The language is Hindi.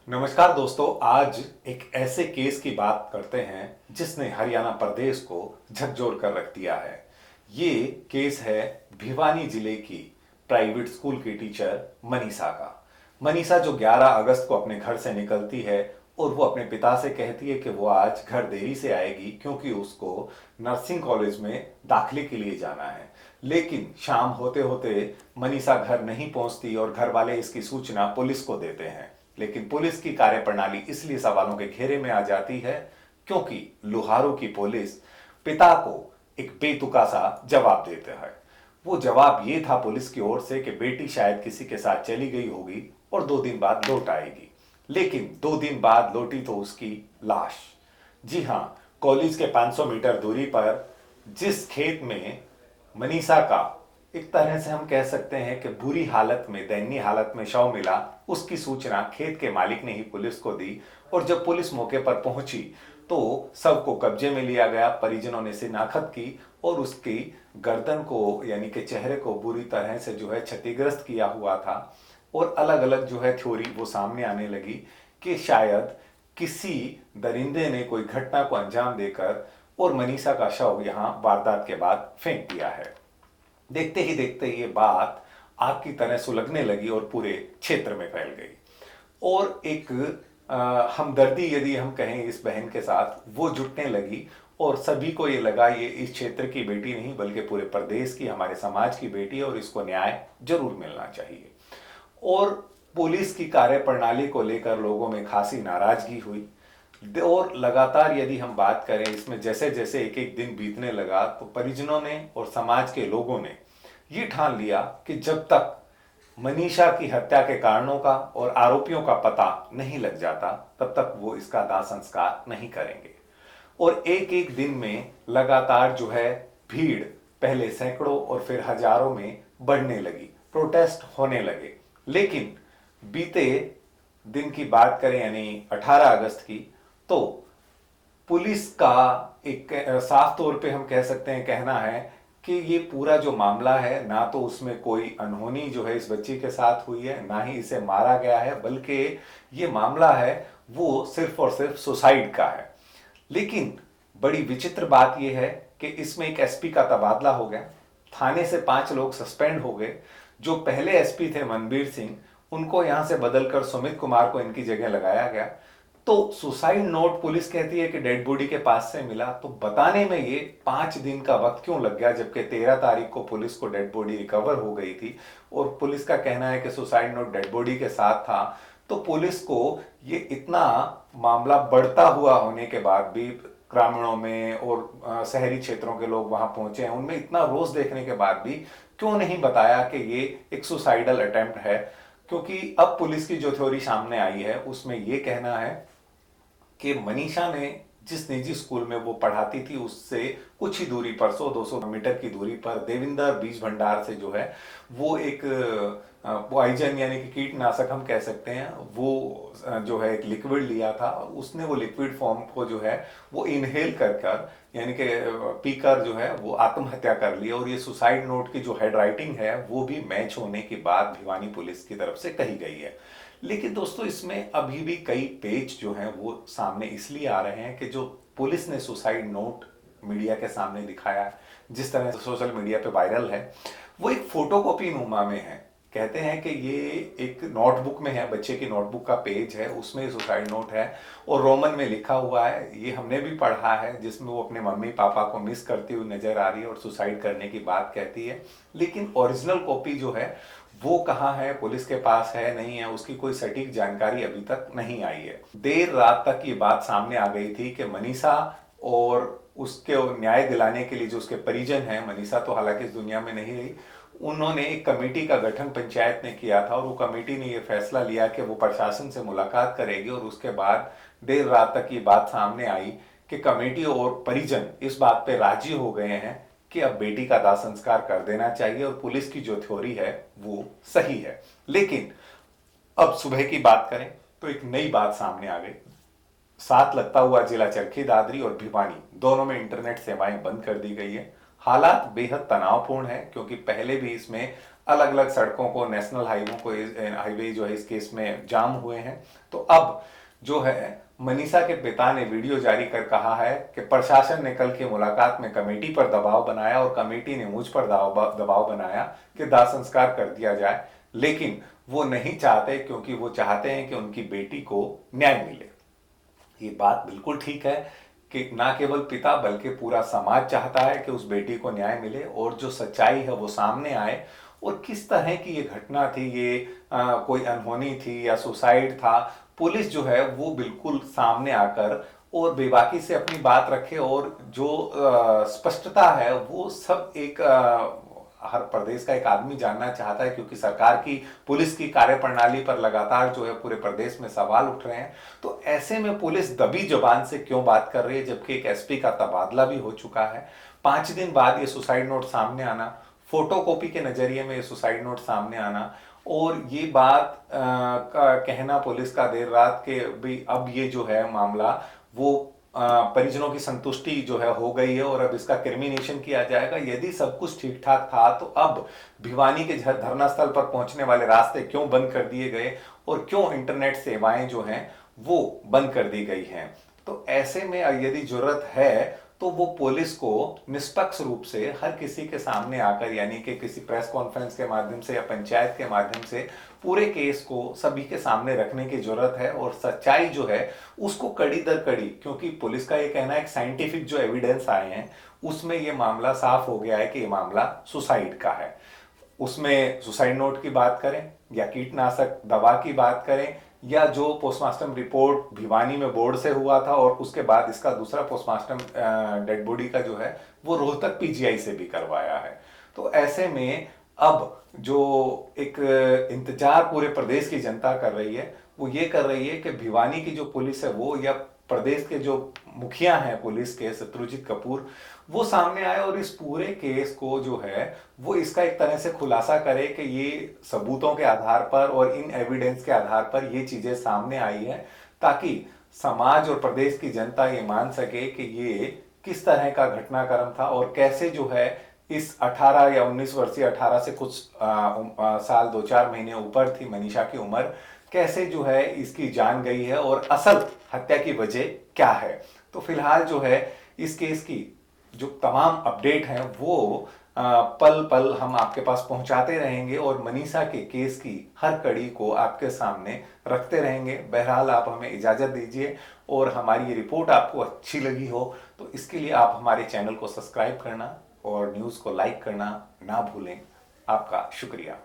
नमस्कार दोस्तों, आज एक ऐसे केस की बात करते हैं जिसने हरियाणा प्रदेश को झकझोर कर रख दिया है। ये केस है भिवानी जिले की प्राइवेट स्कूल की टीचर मनीषा का। मनीषा जो 11 अगस्त को अपने घर से निकलती है और वो अपने पिता से कहती है कि वो आज घर देरी से आएगी क्योंकि उसको नर्सिंग कॉलेज में दाखिले के लिए जाना है। लेकिन शाम होते होते मनीषा घर नहीं पहुंचती और घर वाले इसकी सूचना पुलिस को देते हैं। लेकिन पुलिस की कार्यप्रणाली इसलिए सवालों के घेरे में आ जाती है क्योंकि लोहारू की पुलिस पिता को एक बेतुका सा जवाब देता है। वो जवाब ये था पुलिस की ओर से कि बेटी शायद किसी के साथ चली गई होगी और 2 दिन बाद लौट आएगी। लेकिन 2 दिन बाद लौटी तो उसकी लाश। जी हां, कॉलेज के 500 मीटर दूरी पर जिस खेत में मनीषा का एक तरह से हम कह सकते हैं कि बुरी हालत में, दयनीय हालत में शव मिला, उसकी सूचना खेत के मालिक ने ही पुलिस को दी। और जब पुलिस मौके पर पहुंची तो शव को कब्जे में लिया गया। परिजनों ने शिनाख्त की और उसकी गर्दन को यानी कि चेहरे को बुरी तरह से जो है क्षतिग्रस्त किया हुआ था। और अलग अलग जो है थ्योरी वो सामने आने लगी कि शायद किसी दरिंदे ने कोई घटना को अंजाम देकर और मनीषा का शव यहां वारदात के बाद फेंक दिया है। देखते ही देखते ये बात आग की तरह सुलगने लगी और पूरे क्षेत्र में फैल गई। और एक हमदर्दी यदि हम कहें इस बहन के साथ, वो जुटने लगी और सभी को ये लगा ये इस क्षेत्र की बेटी नहीं बल्कि पूरे प्रदेश की, हमारे समाज की बेटी है और इसको न्याय जरूर मिलना चाहिए। और पुलिस की कार्यप्रणाली को लेकर लोगों में खासी नाराजगी हुई। और लगातार यदि हम बात करें इसमें, जैसे जैसे एक एक दिन बीतने लगा तो परिजनों ने और समाज के लोगों ने ये ठान लिया कि जब तक मनीषा की हत्या के कारणों का और आरोपियों का पता नहीं लग जाता तब तक वो इसका दाह संस्कार नहीं करेंगे। और एक एक दिन में लगातार जो है भीड़ पहले सैकड़ों और फिर हजारों में बढ़ने लगी, प्रोटेस्ट होने लगे। लेकिन बीते दिन की बात करें यानी 18 अगस्त की, तो पुलिस का एक साफ तौर पे हम कह सकते हैं कहना है कि ये पूरा जो मामला है ना तो उसमें कोई अनहोनी जो है इस बच्ची के साथ हुई है, ना ही इसे मारा गया है, बल्कि ये मामला है वो सिर्फ और सिर्फ सुसाइड का है। लेकिन बड़ी विचित्र बात यह है कि इसमें एक एसपी का तबादला हो गया। थाने से 5 लोग सस्पेंड हो गए। जो पहले एसपी थे मनबीर सिंह, उनको यहां से बदलकर सुमित कुमार को इनकी जगह लगाया गया। तो सुसाइड नोट पुलिस कहती है कि डेड बॉडी के पास से मिला, तो बताने में ये 5 दिन का वक्त क्यों लग गया, जबकि 13 तारीख को पुलिस को डेड बॉडी रिकवर हो गई थी और पुलिस का कहना है कि सुसाइड नोट डेड बॉडी के साथ था। तो पुलिस को ये इतना मामला बढ़ता हुआ होने के बाद भी ग्रामीणों में और शहरी क्षेत्रों के लोग वहां पहुंचे हैं, उनमें इतना रोष देखने के बाद भी क्यों नहीं बताया कि ये एक सुसाइडल अटेम्प्ट है। क्योंकि अब पुलिस की जो थ्योरी सामने आई है उसमें यह कहना है कि मनीषा ने जिस निजी स्कूल में वो पढ़ाती थी उससे कुछ ही दूरी पर, 100-200 मीटर की दूरी पर देविंदर बीज भंडार से जो है वो एक पॉइजन यानी कि कीटनाशक हम कह सकते हैं, वो जो है एक लिक्विड लिया था। उसने वो लिक्विड फॉर्म को जो है वो इनहेल कर कर यानी कि पीकर जो है वो आत्महत्या कर ली। और ये सुसाइड नोट की जो हेड राइटिंग है वो भी मैच होने के बाद भिवानी पुलिस की तरफ से कही गई है। लेकिन दोस्तों इसमें अभी भी कई पेच जो हैं वो सामने इसलिए आ रहे हैं कि जो पुलिस ने सुसाइड नोट मीडिया के सामने दिखाया है, जिस तरह से सोशल मीडिया पे वायरल है, वो एक फोटोकॉपी नुमा में है। कहते हैं कि ये एक नोटबुक में है, बच्चे की नोटबुक का पेज है, उसमें सुसाइड नोट है और रोमन में लिखा हुआ है। ये हमने भी पढ़ा है, जिसमें वो अपने मम्मी पापा को मिस करती हुई नजर आ रही है और सुसाइड करने की बात कहती है। लेकिन ओरिजिनल कॉपी जो है वो कहाँ है, पुलिस के पास है नहीं है, उसकी कोई सटीक जानकारी अभी तक नहीं आई है। देर रात तक ये बात सामने आ गई थी कि मनीषा और उसके न्याय दिलाने के लिए जो उसके परिजन हैं, मनीषा तो हालांकि इस दुनिया में नहीं रही, उन्होंने एक कमेटी का गठन पंचायत ने किया था और वो कमेटी ने ये फैसला लिया कि वो प्रशासन से मुलाकात करेगी। और उसके बाद देर रात तक ये बात सामने आई कि कमेटी और परिजन इस बात पे राजी हो गए हैं कि अब बेटी का दाह संस्कार कर देना चाहिए और पुलिस की जो थ्योरी है वो सही है। लेकिन अब सुबह की बात करें तो एक नई बात सामने आ गई। साथ लगता हुआ जिला चरखी दादरी और भिवानी दोनों में इंटरनेट सेवाएं बंद कर दी गई है। हालात बेहद तनावपूर्ण है क्योंकि पहले भी इसमें अलग अलग सड़कों को, नेशनल हाईवे जो है इस केस में जाम हुए हैं। तो अब जो है मनीषा के पिता ने वीडियो जारी कर कहा है कि प्रशासन ने कल की मुलाकात में कमेटी पर दबाव बनाया और कमेटी ने मुझ पर दबाव बनाया कि दाह संस्कार कर दिया जाए, लेकिन वो नहीं चाहते, क्योंकि वो चाहते हैं कि उनकी बेटी को न्याय मिले। ये बात बिल्कुल ठीक है कि ना केवल पिता बल्कि पूरा समाज चाहता है कि उस बेटी को न्याय मिले और जो सच्चाई है वो सामने आए, और किस तरह की ये घटना थी, ये कोई अनहोनी थी या सुसाइड था, पुलिस जो है वो बिल्कुल सामने आकर और बेबाकी से अपनी बात रखे, और जो स्पष्टता है वो सब एक हर प्रदेश का एक आदमी जानना चाहता है, क्योंकि सरकार की, पुलिस की कार्यप्रणाली पर लगातार जो है पूरे प्रदेश में सवाल उठ रहे हैं। तो ऐसे में पुलिस दबी जबान से क्यों बात कर रही है, जबकि एक एसपी का तबादला भी हो चुका है। 5 दिन बाद ये सुसाइड नोट सामने आना, फोटोकॉपी के नजरिए में ये सुसाइड नोट सामने आना, और ये बात का कहना पुलिस का देर रात के भी अब ये जो है मामला वो परिजनों की संतुष्टि जो है हो गई है और अब इसका क्रिमिनेशन किया जाएगा। यदि सब कुछ ठीक ठाक था तो अब भिवानी के धरना स्थल पर पहुंचने वाले रास्ते क्यों बंद कर दिए गए और क्यों इंटरनेट सेवाएं जो हैं वो बंद कर दी गई हैं। तो ऐसे में यदि जरूरत है तो वो पुलिस को निष्पक्ष रूप से हर किसी के सामने आकर, यानी कि किसी प्रेस कॉन्फ्रेंस के माध्यम से या पंचायत के माध्यम से पूरे केस को सभी के सामने रखने की जरूरत है, और सच्चाई जो है उसको कड़ी दर कड़ी, क्योंकि पुलिस का ये कहना है कि साइंटिफिक जो एविडेंस आए हैं उसमें ये मामला साफ हो गया है कि ये मामला सुसाइड का है। उसमें सुसाइड नोट की बात करें या कीटनाशक दवा की बात करें या जो पोस्टमार्टम रिपोर्ट भिवानी में बोर्ड से हुआ था और उसके बाद इसका दूसरा पोस्टमार्टम डेड बॉडी का जो है वो रोहतक पीजीआई से भी करवाया है। तो ऐसे में अब जो एक इंतजार पूरे प्रदेश की जनता कर रही है वो ये कर रही है कि भिवानी की जो पुलिस है वो, या प्रदेश के जो मुखिया हैं पुलिस के, शत्रुजीत कपूर, वो सामने आए और इस पूरे केस को जो है वो इसका एक तरह से खुलासा करे कि ये सबूतों के आधार पर और इन एविडेंस के आधार पर ये चीजें सामने आई है, ताकि समाज और प्रदेश की जनता ये मान सके कि ये किस तरह का घटनाक्रम था और कैसे जो है इस 18 या 19 वर्षीय, 18 से कुछ साल 2-4 महीने ऊपर थी मनीषा की उम्र, कैसे जो है इसकी जान गई है और असल हत्या की वजह क्या है। तो फिलहाल जो है इस केस की जो तमाम अपडेट हैं वो पल पल हम आपके पास पहुंचाते रहेंगे और मनीषा के केस की हर कड़ी को आपके सामने रखते रहेंगे। बहरहाल आप हमें इजाजत दीजिए, और हमारी ये रिपोर्ट आपको अच्छी लगी हो तो इसके लिए आप हमारे चैनल को सब्सक्राइब करना और न्यूज़ को लाइक करना ना भूलें। आपका शुक्रिया।